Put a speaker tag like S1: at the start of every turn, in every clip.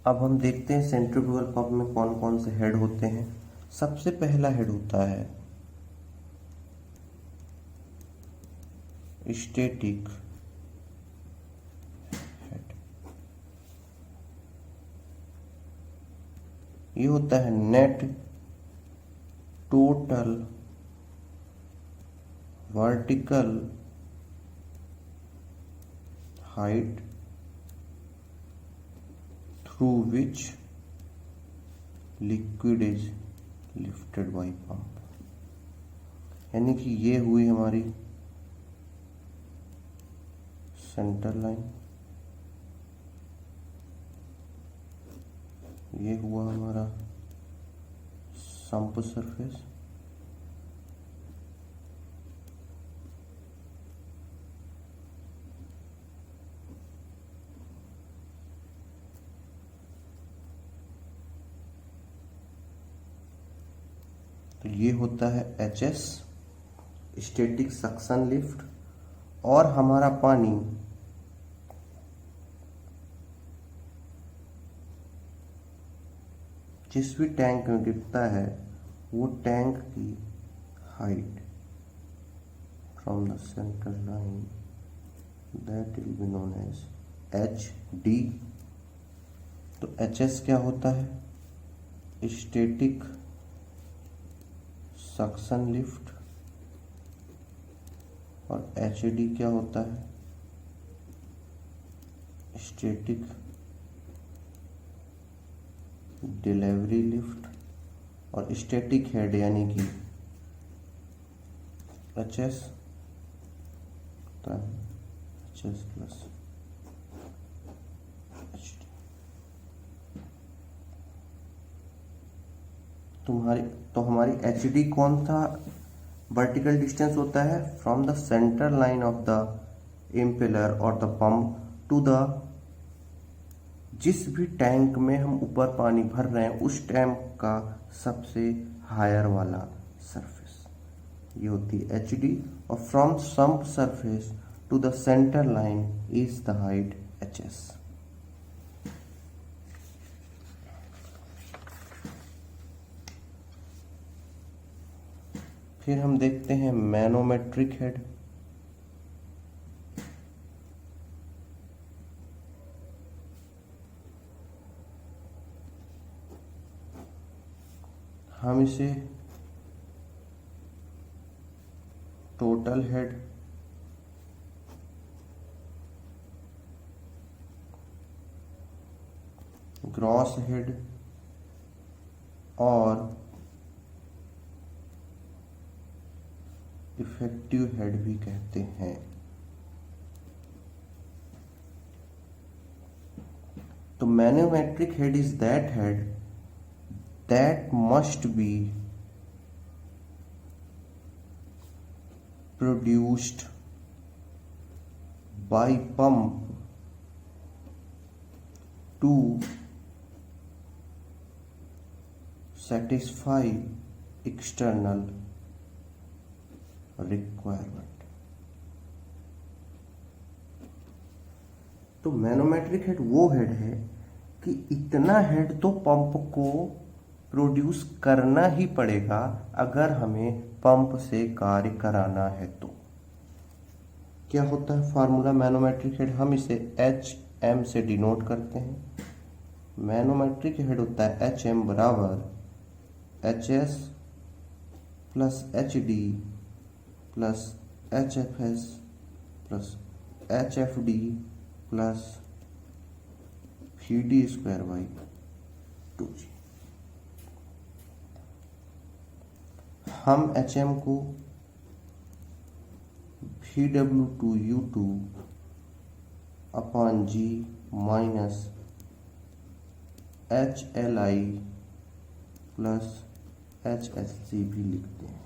S1: अब हम देखते हैं सेंट्रीफ्यूगल पंप में कौन कौन से हेड होते हैं। सबसे पहला हेड होता है स्टैटिक हेड। ये होता है net total vertical height through which liquid is lifted bye pump. यानी कि ये हुई हमारी सेंटर लाइन, ये हुआ हमारा सम्प सरफेस, तो ये होता है HS स्टैटिक सक्शन लिफ्ट। और हमारा पानी जिस भी टैंक में गिरता है वो टैंक की height from the centre line that will be known as HD। तो HS क्या होता है? Static suction lift. और HD क्या होता है? Static delivery lift. और स्टैटिक हेड यानी कि HS प्लस HD। तो हमारी HD कौन सा वर्टिकल डिस्टेंस होता है? From the centre line of the impeller और द पंप टू द, जिस भी टैंक में हम ऊपर पानी भर रहे हैं उस टैंक का सबसे हायर वाला सरफेस, ये होती है HD। और from sump surface to the centre line is the height HS। फिर हम देखते हैं मैनोमेट्रिक हेड। हम इसे टोटल हेड, ग्रॉस हेड और इफेक्टिव हेड भी कहते हैं। तो manometric head is that head that must be produced by pump to satisfy external requirement। तो मैनोमेट्रिक हेड वो हेड है कि इतना हेड तो पंप को प्रोड्यूस करना ही पड़ेगा अगर हमें पंप से कार्य कराना है। तो क्या होता है फार्मूला मैनोमेट्रिक हेड? हम इसे HM से डिनोट करते हैं। मैनोमेट्रिक हेड होता है HM बराबर HS plus HD plus HFS plus HFD plus VD square by 2G। हम HM को VW2U2 upon G minus HLI plus HSG भी लिखते हैं।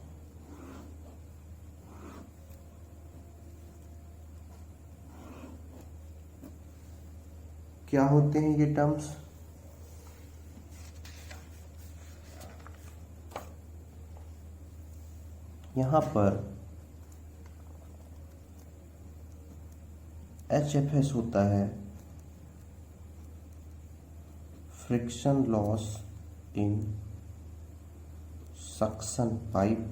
S1: क्या होते हैं ये टर्म्स? यहाँ पर HFS होता है friction loss in suction pipe,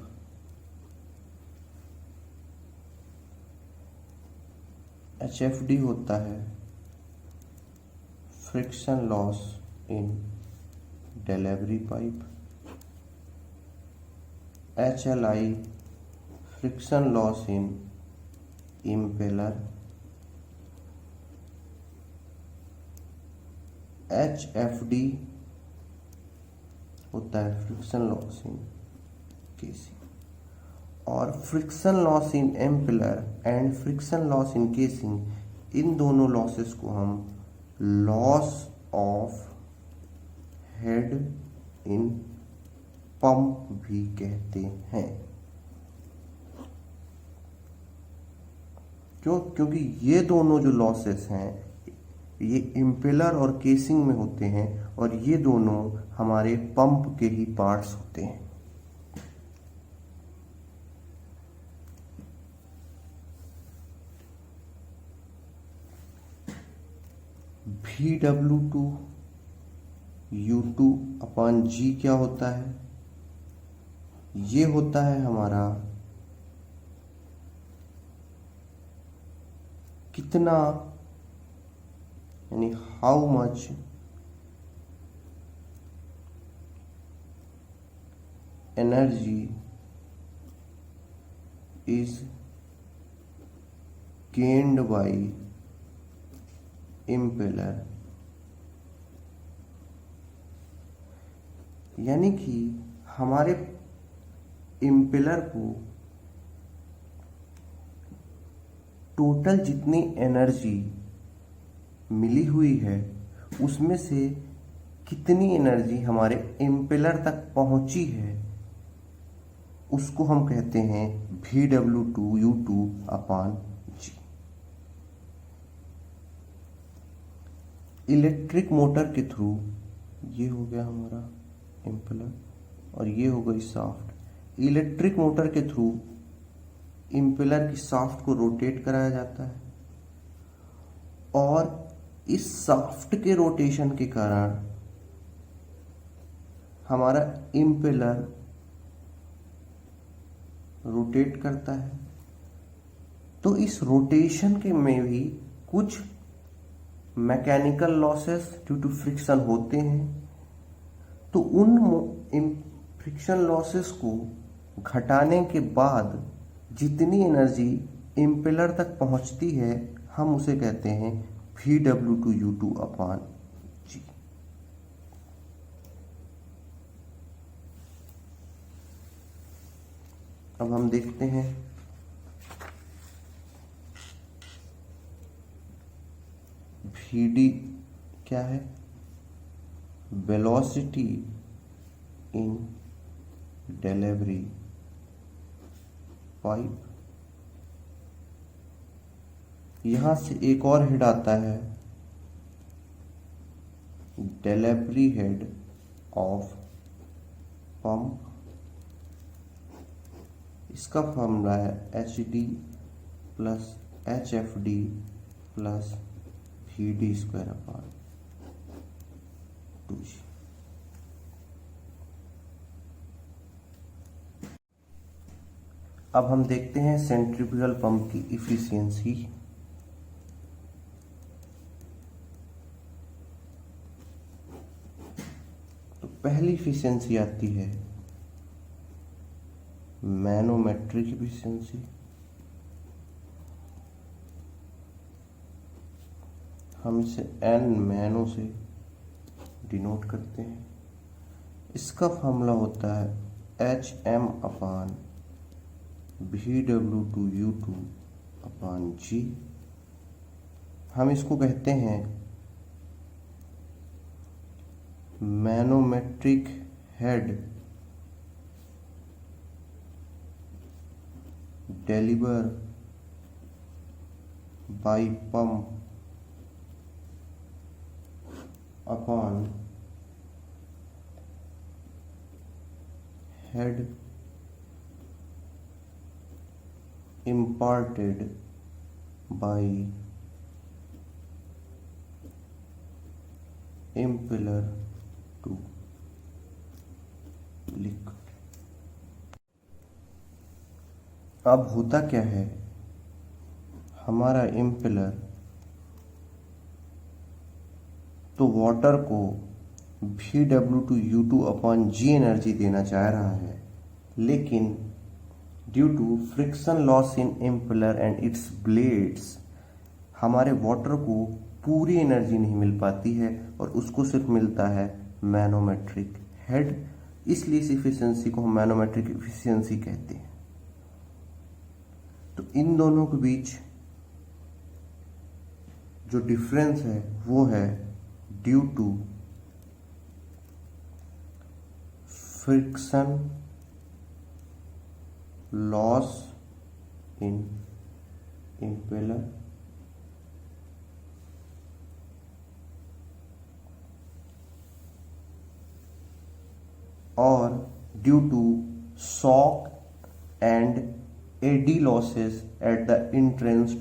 S1: HFD होता है friction loss in delivery pipe, HLI friction loss in impeller, HFD होता है फ्रिक्शन लॉस इन केसिंग। और friction loss in impeller and friction loss in casing, इन दोनों losses को हम loss of head in pump भी कहते हैं। क्योंकि ये दोनों जो लॉसेस हैं ये इम्पेलर और केसिंग में होते हैं और ये दोनों हमारे पंप के ही पार्ट्स होते हैं। VW2 U2 अपॉन G क्या होता है? ये होता है हमारा कितना, यानी how much energy is gained by impeller, यानी कि हमारे इम्पेलर को टोटल जितनी एनर्जी मिली हुई है उसमें से कितनी एनर्जी हमारे इम्पेलर तक पहुंची है उसको हम कहते हैं VW2U2 upon G। Electric motor के थ्रू ये हो गया हमारा इम्पेलर और ये हो गई शाफ्ट। इलेक्ट्रिक मोटर के थ्रू इम्पेलर की शाफ्ट को रोटेट कराया जाता है और इस शाफ्ट के रोटेशन के कारण हमारा इम्पेलर रोटेट करता है। तो इस रोटेशन के में भी कुछ mechanical losses due to friction होते हैं। तो उन फ्रिक्शन लॉसेस को घटाने के बाद जितनी एनर्जी इम्पेलर तक पहुंचती है हम उसे कहते हैं VW2U2 अपॉन G। अब हम देखते हैं VD क्या है? वेलोसिटी इन डिलीवरी पाइप। यहां से एक और हेड आता है डिलीवरी हेड ऑफ पंप। इसका फॉर्मूला है HD plus HFD plus VD square upon 2G। अब हम देखते हैं सेंट्रीफ्यूगल पंप की इफिशियंसी। तो पहली इफिशियंसी आती है मैनोमेट्रिक इफिशियंसी। हम इसे N मैनो से डिनोट करते हैं। इसका फॉर्मूला होता है HM upon VW2U2 upon G। हम इसको कहते हैं manometric head deliver by pump upon head imparted by impeller to liquid. अब होता क्या है, हमारा इम्पेलर तो वाटर को VW2U2/G एनर्जी देना चाह रहा है, लेकिन due to friction loss in impeller and its blades हमारे वाटर को पूरी एनर्जी नहीं मिल पाती है और उसको सिर्फ मिलता है मैनोमेट्रिक हेड। इसलिए इस इफिशियंसी को हम मैनोमेट्रिक इफिशियंसी कहते हैं। तो इन दोनों के बीच जो डिफरेंस है वो है due to friction loss in impeller और due to shock and eddy losses at the entrance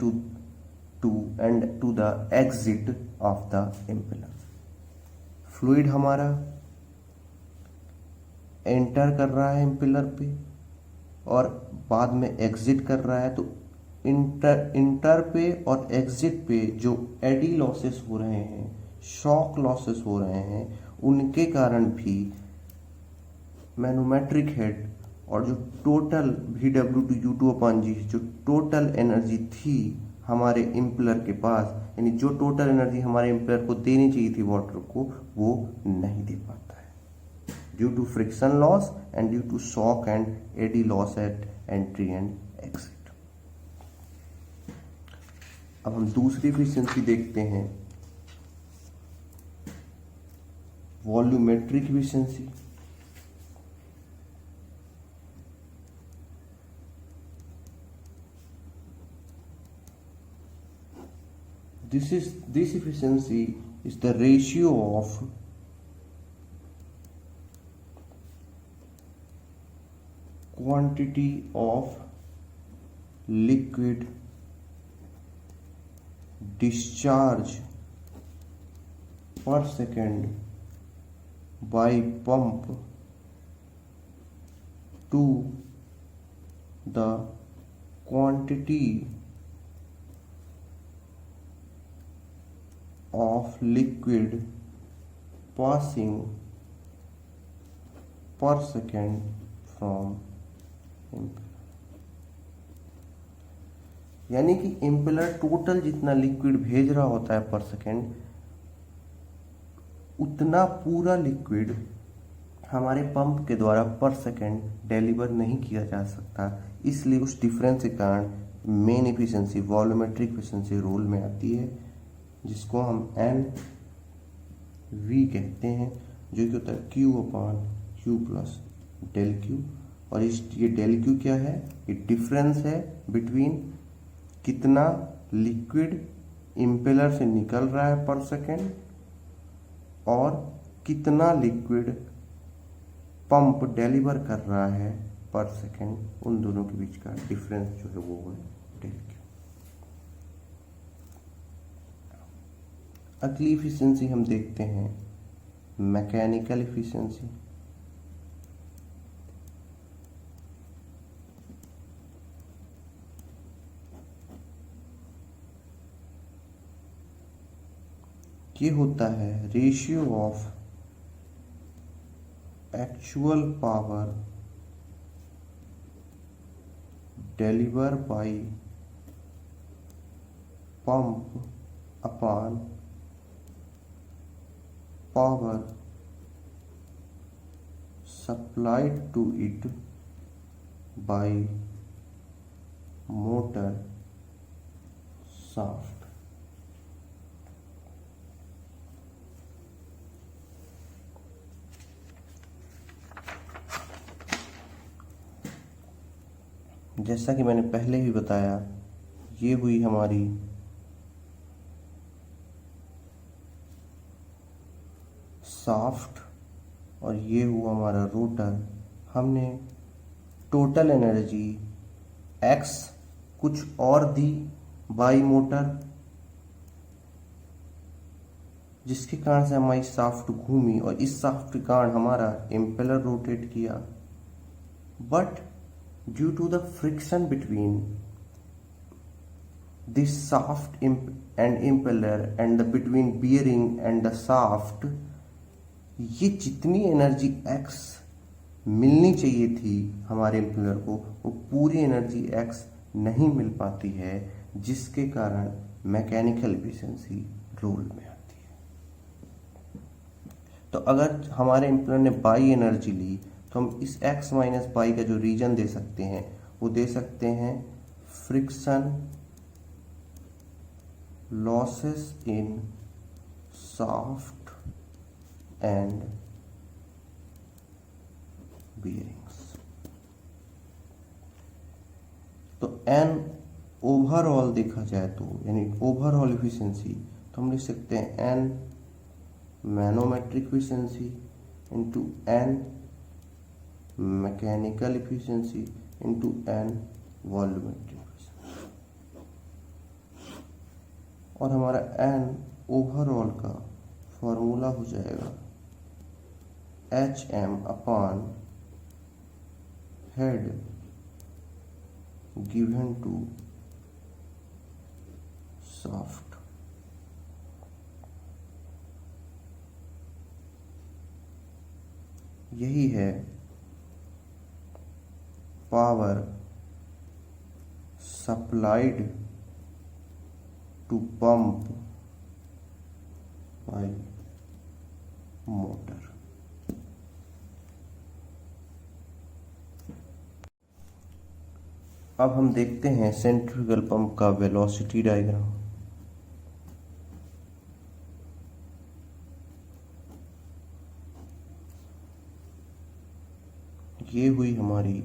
S1: to the exit of the impeller। Fluid हमारा एंटर कर रहा है इम्पेलर पे और बाद में एग्जिट कर रहा है, तो इंटर पे और एग्जिट पे जो एडी लॉसेस हो रहे हैं, शॉक लॉसेस हो रहे हैं, उनके कारण भी मैनोमेट्रिक हेड और जो टोटल VW2U2/G जो टोटल एनर्जी थी हमारे इम्पेलर के पास, यानी जो टोटल एनर्जी हमारे इम्पेलर को देनी चाहिए थी वाटर को, वो नहीं दे पाता है due to friction loss and due to shock and eddy loss at entry and exit. अब हम दूसरी एफिशिएंसी देखते हैं, volumetric efficiency. This efficiency is the ratio of quantity of liquid discharge per second by pump to the quantity of liquid passing per second from impeller। यानी कि impeller total जितना liquid भेज रहा होता है पर सेकेंड, उतना पूरा लिक्विड हमारे पंप के द्वारा पर सेकेंड डिलीवर नहीं किया जा सकता। इसलिए उस डिफरेंस के कारण main efficiency volumetric efficiency role में आती है, जिसको हम NV कहते हैं, जो कि होता है Q/Q प्लस डेल Q। और ये डेल Q क्या है, ये डिफरेंस है बिटवीन कितना लिक्विड इम्पेलर से निकल रहा है पर सेकेंड और कितना लिक्विड पंप डिलीवर कर रहा है पर सेकेंड। उन दोनों के बीच का डिफरेंस जो है वो है डेल Q। अगली इफिशिएंसी हम देखते हैं मैकेनिकल इफिशिएंसी। ये होता है ratio of actual power deliver bye pump upon power supplied to it by motor shaft। जैसा कि मैंने पहले ही बताया, ये हुई हमारी शाफ्ट और ये हुआ हमारा रोटर। हमने टोटल एनर्जी X कुछ और दी बाई मोटर, जिसके कारण से हमारी शाफ्ट घूमी और इस शाफ्ट के कारण हमारा इम्पेलर रोटेट किया। But due to the friction between this shaft and impeller and the between bearing and the shaft, ये जितनी एनर्जी एक्स मिलनी चाहिए थी हमारे इम्पेलर को, वो पूरी एनर्जी एक्स नहीं मिल पाती है, जिसके कारण मैकेनिकल एफिशिएंसी रोल में आती है। तो अगर हमारे इम्पेलर ने बाई एनर्जी ली तो हम इस एक्स माइनस बाई का जो रीजन दे सकते हैं वो दे सकते हैं friction losses in shaft and bearings। तो एन ओवरऑल देखा जाए तो यानी ओवरऑल एफिशिएंसी, तो हम लिख सकते हैं N manometric efficiency into N mechanical efficiency into N volumetric efficiency, और हमारा एन ओवरऑल का फॉर्मूला हो जाएगा H M upon head given to shaft। यही है power supplied to pump by motor. अब हम देखते हैं सेंट्रीफ्यूगल पंप का वेलोसिटी डायग्राम। ये हुई हमारी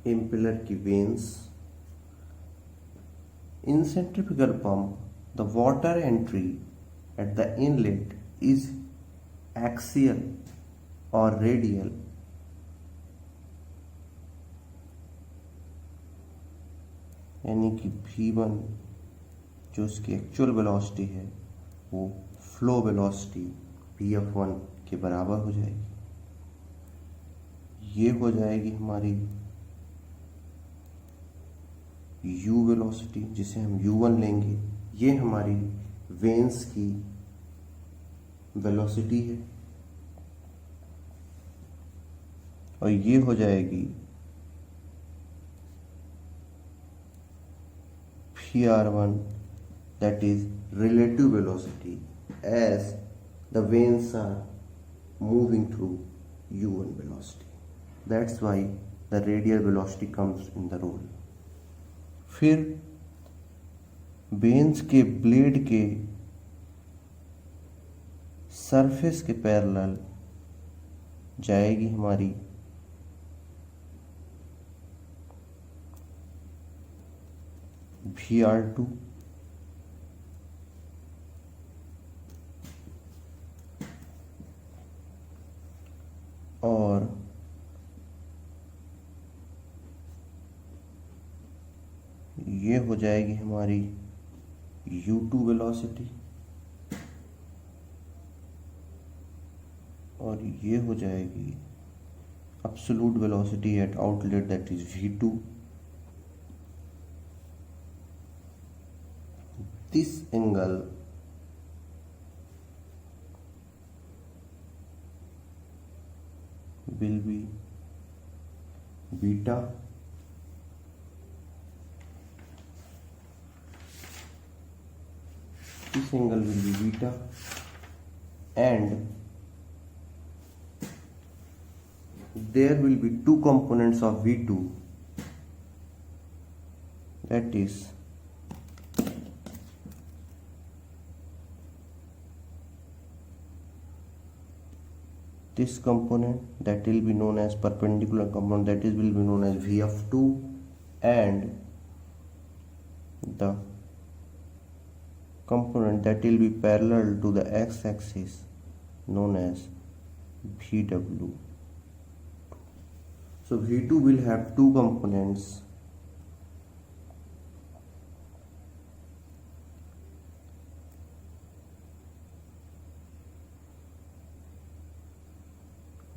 S1: इम्पेलर की vanes. In centrifugal pump the water entry at the inlet is axial और रेडियल, यानी कि V1 जो इसकी एक्चुअल वेलोसिटी है वो फ्लो वेलोसिटी Vf1 के बराबर हो जाएगी। ये हो जाएगी हमारी U वेलोसिटी, जिसे हम U1 लेंगे। ये हमारी वेन्स की वेलोसिटी है, और ये हो जाएगी Vr1, that is relative velocity as the veins are moving through U1 velocity. That's why the radial velocity comes in the role। फिर वेन्स के ब्लेड के सरफेस के पैरेलल जाएगी हमारी Vr2, और ये हो जाएगी हमारी U2 वेलोसिटी, और ये हो जाएगी absolute velocity at outlet, that is V2। This angle will be beta, this angle will be beta, and there will be two components of V2, that is this component that will be known as perpendicular component, that is will be known as Vf2, and the component that will be parallel to the x-axis known as Vw। So V2 will have two components,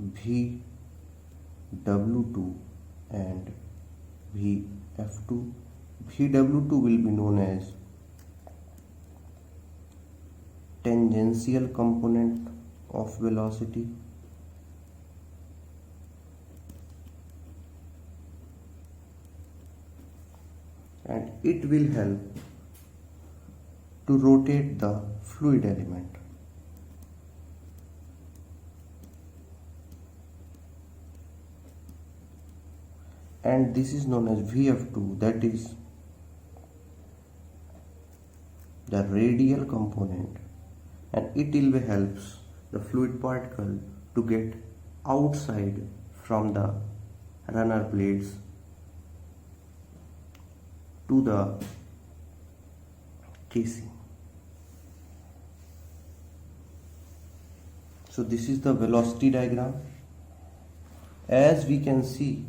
S1: VW2 and VF2. VW2 will be known as tangential component of velocity, and it will help to rotate the fluid element. And this is known as VF2, that is the radial component, and it will helps the fluid particle to get outside from the runner blades to the casing. So this is the velocity diagram. As we can see,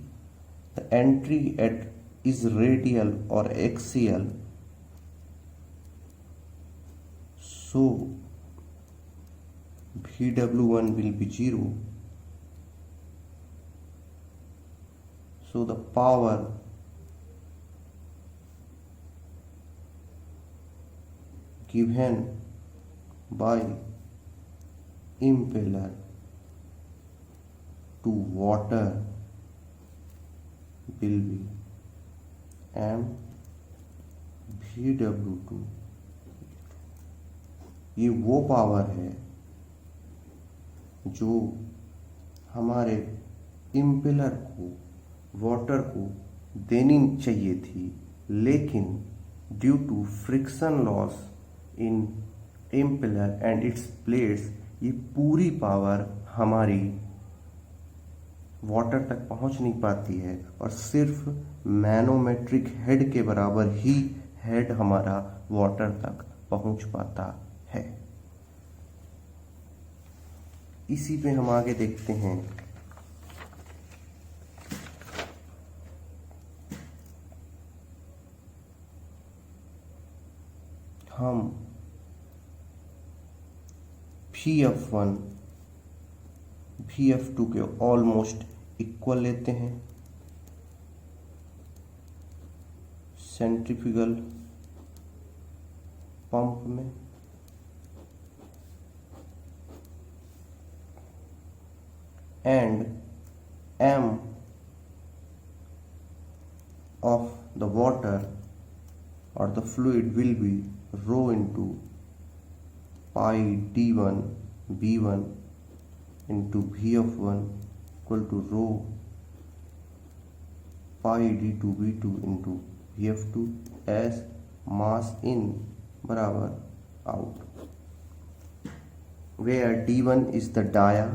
S1: the entry at is radial or axial, so VW1 will be 0. So the power given by impeller to water will be m VW2। ये वो power है जो हमारे impeller को water को देनी चाहिए थी, लेकिन due to friction loss in impeller and its plates ये पूरी पावर हमारी वाटर तक पहुंच नहीं पाती है और सिर्फ मैनोमेट्रिक हेड के बराबर ही हेड हमारा वाटर तक पहुंच पाता है। इसी पे हम आगे देखते हैं। हम VF1 VF2 के ऑलमोस्ट इक्वल लेते हैं सेंट्रीफ्यूगल पंप में, and m of the water or the fluid will be rho into pi d1 b1 into v of 1 equal to rho pi d2 b2 into v of 2 as mass in बराबर out, where d1 is the dia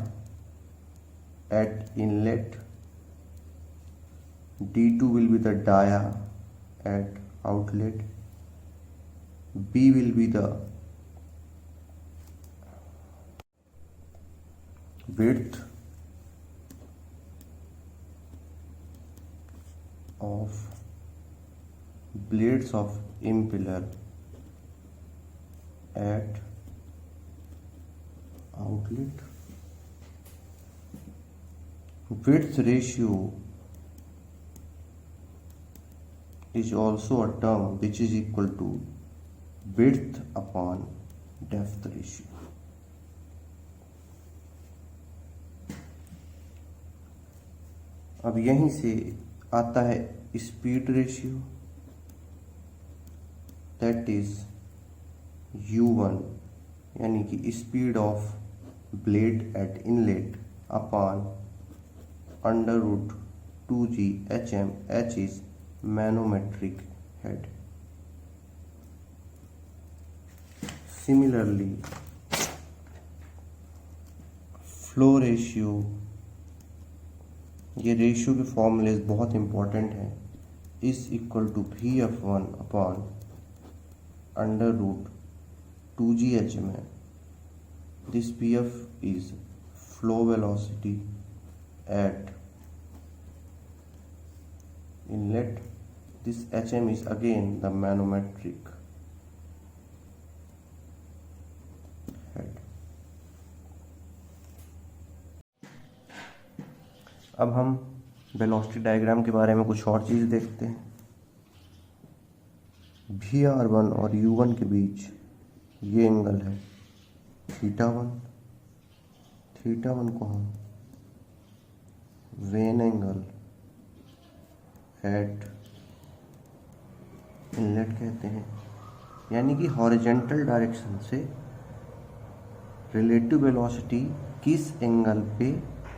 S1: at inlet, d2 will be the dia at outlet, b will be the width of blades of impeller at outlet. Width ratio is also a term which is equal to width upon depth ratio. अब यहीं से आता है speed ratio, that is U1 यानी कि speed of blade at inlet upon under root 2G HM, H is manometric head. Similarly, flow ratio, ये ratio के formulae बहुत इंपॉर्टेंट हैं, is equal to VF1 upon under root 2G HM है। This VF is flow velocity at inlet, this HM is again the manometric head। अब हम velocity diagram के बारे में कुछ और चीज़ देखते हैं। VR1 और U1 के बीच ये एंगल है θ1। θ1 को हम वेन एंगल एट इनलेट कहते हैं, यानी कि हॉरिजेंटल डायरेक्शन से रिलेटिव वेलोसिटी किस एंगल पे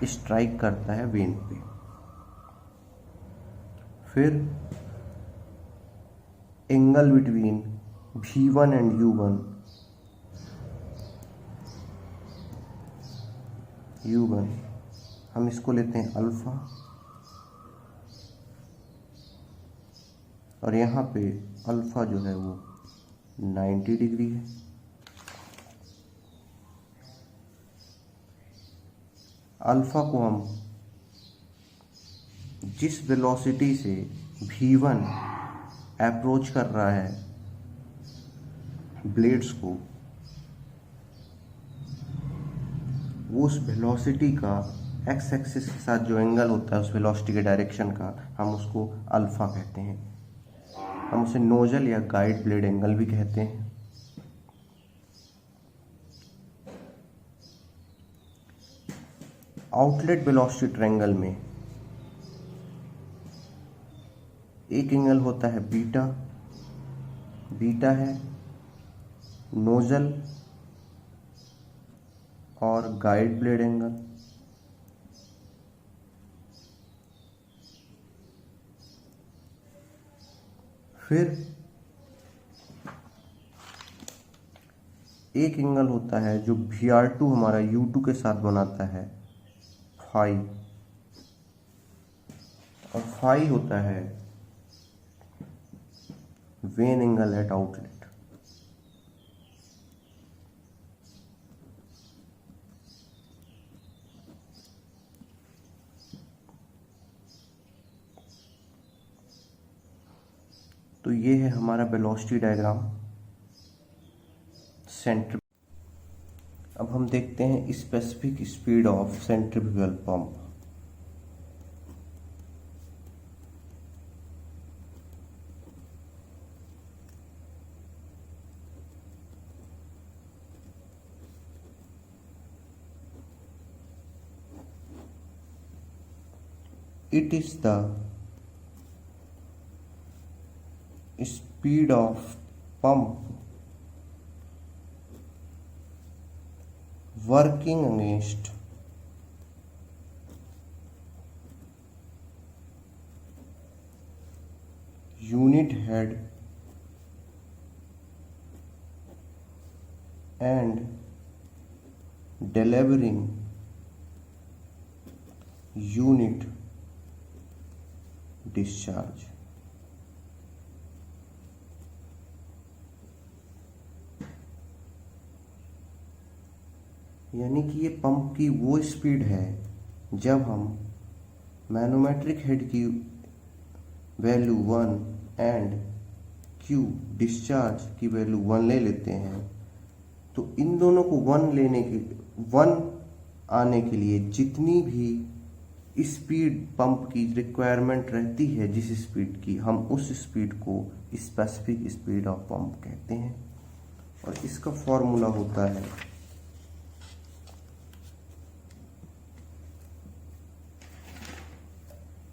S1: स्ट्राइक करता है वेन पे। फिर angle between V1 and U1 हम इसको लेते हैं अल्फा, और यहाँ पे अल्फा जो है वो 90 डिग्री है। अल्फा को हम जिस वेलोसिटी से V1 अप्रोच कर रहा है ब्लेड्स को, वो उस वेलोसिटी का एक्स एक्सिस के साथ जो एंगल होता है उस वेलोसिटी के डायरेक्शन का, हम उसको अल्फा कहते हैं। हम उसे नोजल या गाइड ब्लेड एंगल भी कहते हैं। आउटलेट वेलोसिटी ट्रायंगल में एक एंगल होता है बीटा, बीटा है नोजल और गाइड ब्लेड एंगल। फिर एक एंगल होता है जो VR2 हमारा U2 के साथ बनाता है फाई, और फाई होता है वेन एंगल एट आउटलेट। तो ये है हमारा वेलोसिटी डायग्राम सेंटर। अब हम देखते हैं specific speed of centrifugal pump. It is the speed of pump working against unit head and delivering unit discharge। यानी कि ये पंप की वो स्पीड है जब हम मैनोमेट्रिक हेड की वैल्यू 1 एंड Q डिस्चार्ज की वैल्यू 1 ले लेते हैं, तो इन दोनों को 1 आने के लिए जितनी भी स्पीड पंप की रिक्वायरमेंट रहती है, जिस स्पीड की, हम उस स्पीड को स्पेसिफिक स्पीड ऑफ पंप कहते हैं। और इसका फॉर्मूला होता है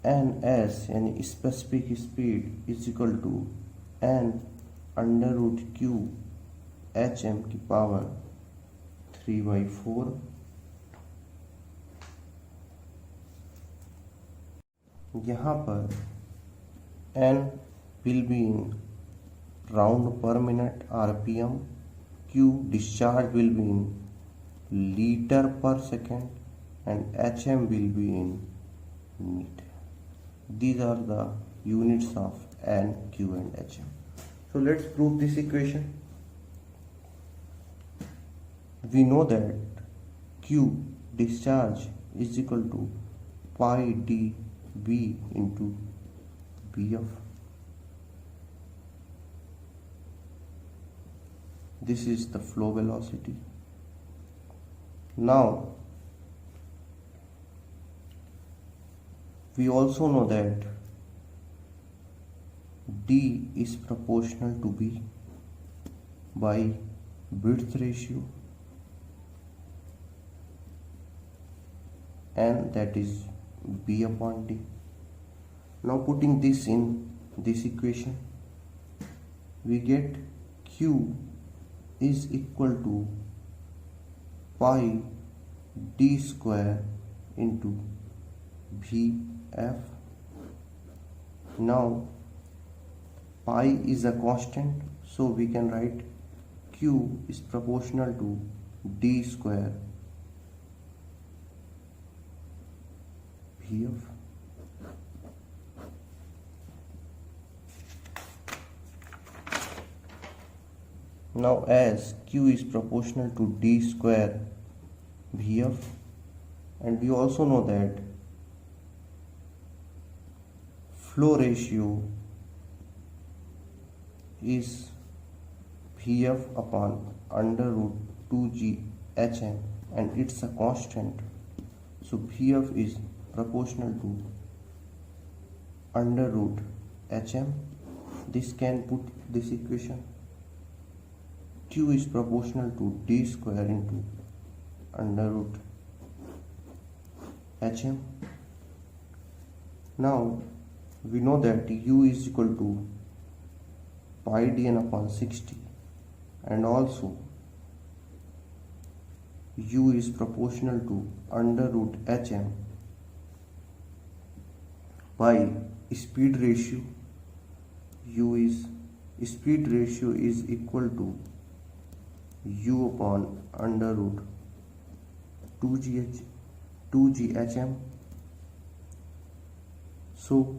S1: NS यानी specific speed is equal to N √Q HM की पावर 3/4। यहाँ पर N will be in round per minute RPM, Q discharge will be in liter per second, and HM will be in meter. These are the units of N, Q and HM. So let's prove this equation. We know that Q discharge is equal to pi dV into Bf. This is the flow velocity. Now we also know that D is proportional to B by width ratio, and that is B upon D. Now putting this in this equation, we get Q is equal to pi D square into VF. Now pi is a constant, so we can write Q is proportional to D square VF. Now as Q is proportional to D square VF, and we also know that flow ratio is VF upon under root 2G HM, and it's a constant, so VF is proportional to under root HM. This can put this equation. Q is proportional to D square into under root HM. Now we know that U is equal to pi dn upon 60, and also U is proportional to under root HM by speed ratio. Speed ratio is equal to U upon under root 2GHM. So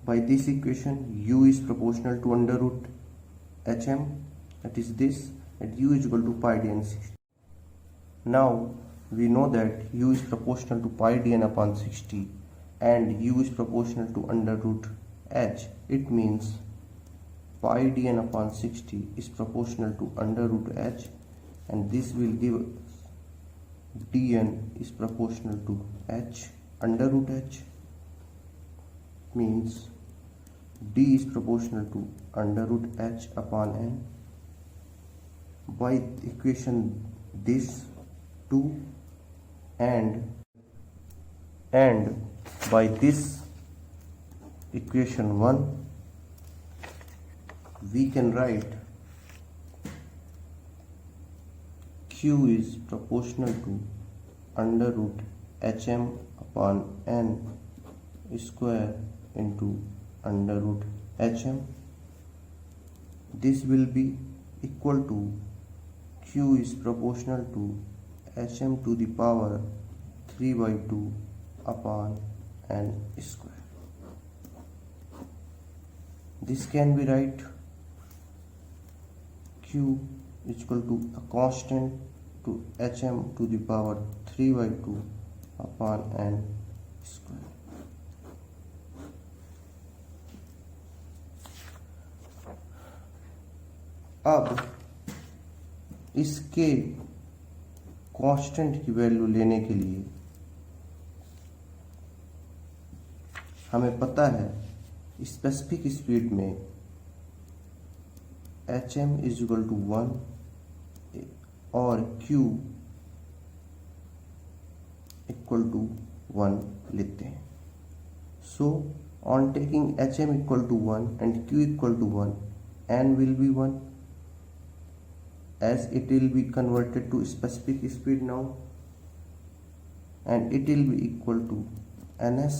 S1: by this equation, U is proportional to under root HM, that is this, and U is equal to pi dn 60. Now we know that U is proportional to pi dn upon 60 and U is proportional to under root H. It means pi dn upon 60 is proportional to under root H, and this will give us dn is proportional to H. Under root H means D is proportional to under root H upon N. By equation this 2 and by this equation 1, we can write Q is proportional to under root HM upon N square into under root HM. This will be equal to Q is proportional to HM to the power 3 by 2 upon N square. This can be write Q is equal to a constant to HM to the power 3 by 2 upon N square. अब इसके constant की value लेने के लिए हमें पता है specific speed में HM इज इक्वल टू 1 और Q इक्वल टू 1 लेते हैं. So on taking HM equal to 1 and Q equal to 1, N will be 1 as it will be converted to specific speed now, and it will be equal to ns.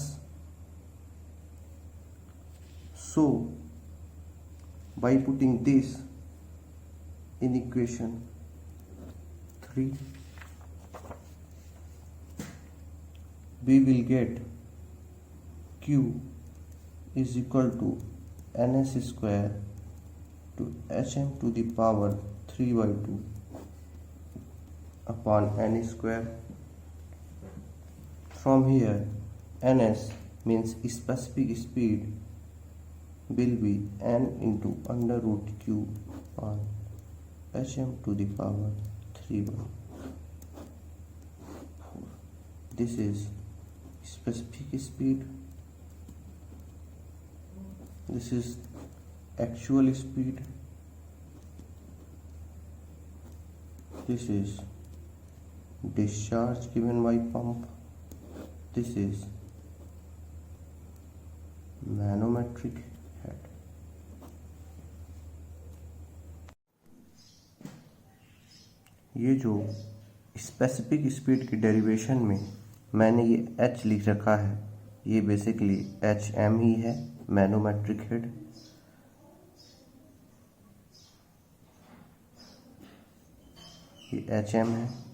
S1: So by putting this in equation 3, we will get Q is equal to ns square to hm to the power 3 by 2 upon n square. From here, ns means specific speed will be n into under root q upon hm to the power 3 by 4. This is specific speed this is actual speed, this is discharge given by pump, this is manometric head. ये जो specific speed की derivation में मैंने ये h लिख रखा है, ये बेसिकली HM ही है, मैनोमेट्रिक हेड। ये HM है।